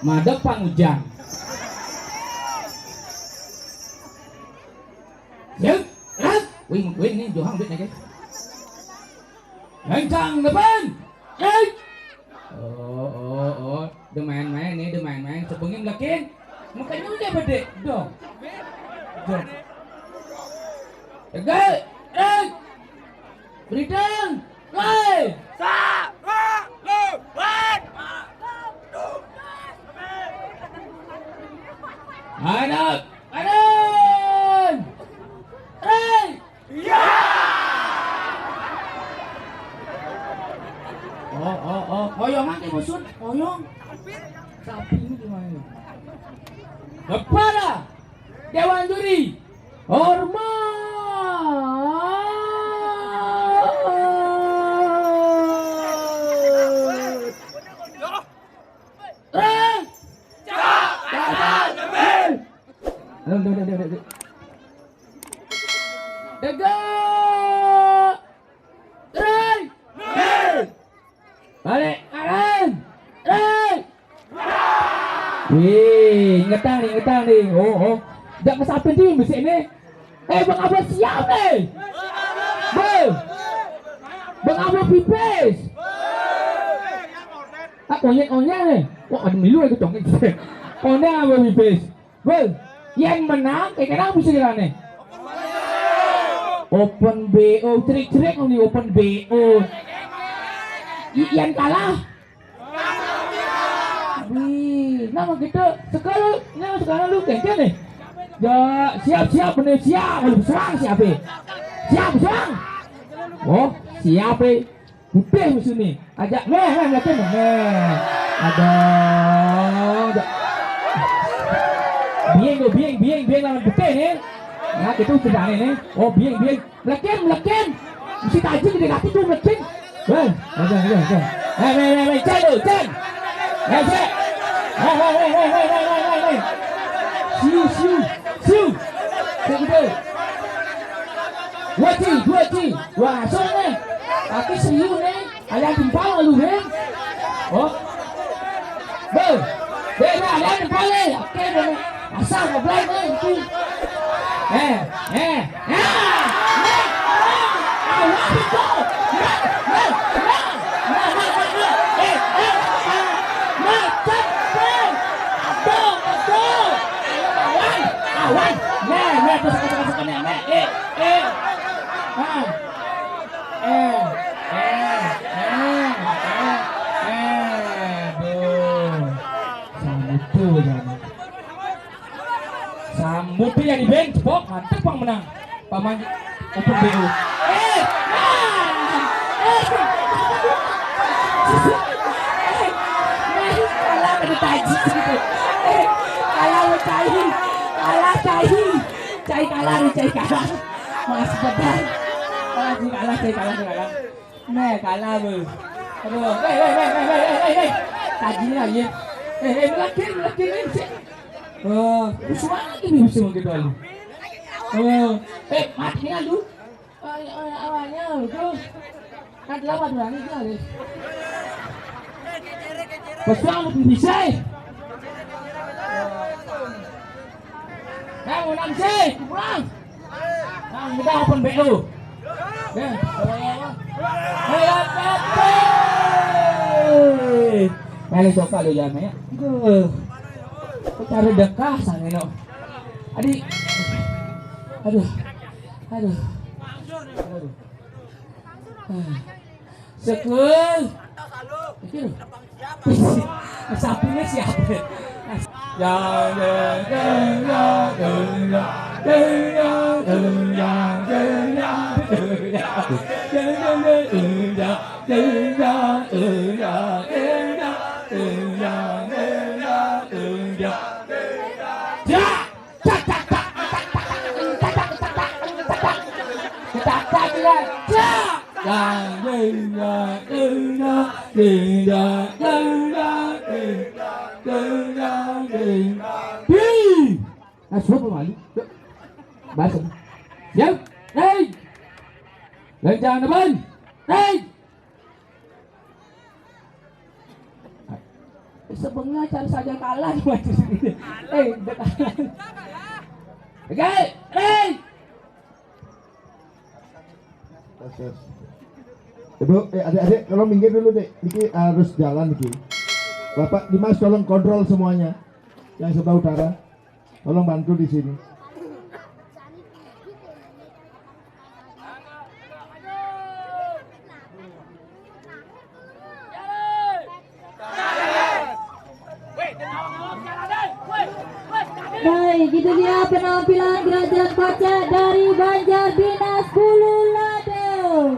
madep pangujang. Dừng, Quyên đi, dù không biết này chứ. Lencang depan. Deman main nih, deman main. Sebelumnya melakin, makanya udah bede, dong. Tegal, berikan, Hadap, Oyong aja musuh, oyong. Sapi ini gimana? Kepada Dewan Juri hormat. Balik kanan. Wih, ngetang nih. Oh. Dak kesapin di bisik nih. Bang Abah siap nih. Bang Abah pipis. Onyek nih. Wah, ada milu lagi congkak. Onyek Abah pipis. Yang menang, kenapa bisa jalan nih? Open BO, trik-trik nih open BO. Yang kalah. Wih, nama kita sekarang lu kengke nih. Ya, siap bener siap. Serang siapa? Siap. Oh, siap putih musuh nih. Ajak lihatin. Ada. Bieng lawan putih nih. Nah, itu sudah nih. Oh, bieng. Lekin. Mesti tajam di kaki tuh lekin. Weh, Chen. Siu. Begitu. Wati. Wah, soalnya. Tapi siu nih, ada timpal lu nih. Oh. Ada timpal nih. Oke, asal ngobrol nih itu. Sambut yang di bench, Bok, mantep Bang menang. Paman Open BO. Kalah taji gitu. Kalah kalah. Mas beban. Kalah. Kalah bu. Aduh, tajinya lagi. Melakin. Usah lagi bisa gitu alu. Matinya lu. Awalnya itu kan 8 berani kali. Pasang bisa. Mau 6C, pulang. Kita open BO. Meli coba lu jangan ya. Cari dekah sana no. Aduh. Sekul. Itu. Sapinya siapa? Suốt malu. Basah. Siap. Hei. Lencang depan. Hei. Sebenarnya cari saja kalah macam ini. Dekat. Oke, Ibu, adik-adik, tolong minggir dulu dek. Niki harus jalan niki. Bapak Dimas tolong kontrol semuanya. Yang sebelah utara, tolong bantu di sini. Baik, itu dia penampilan Kerajaan Pacet dari Banjar Dinas Bulu Lado.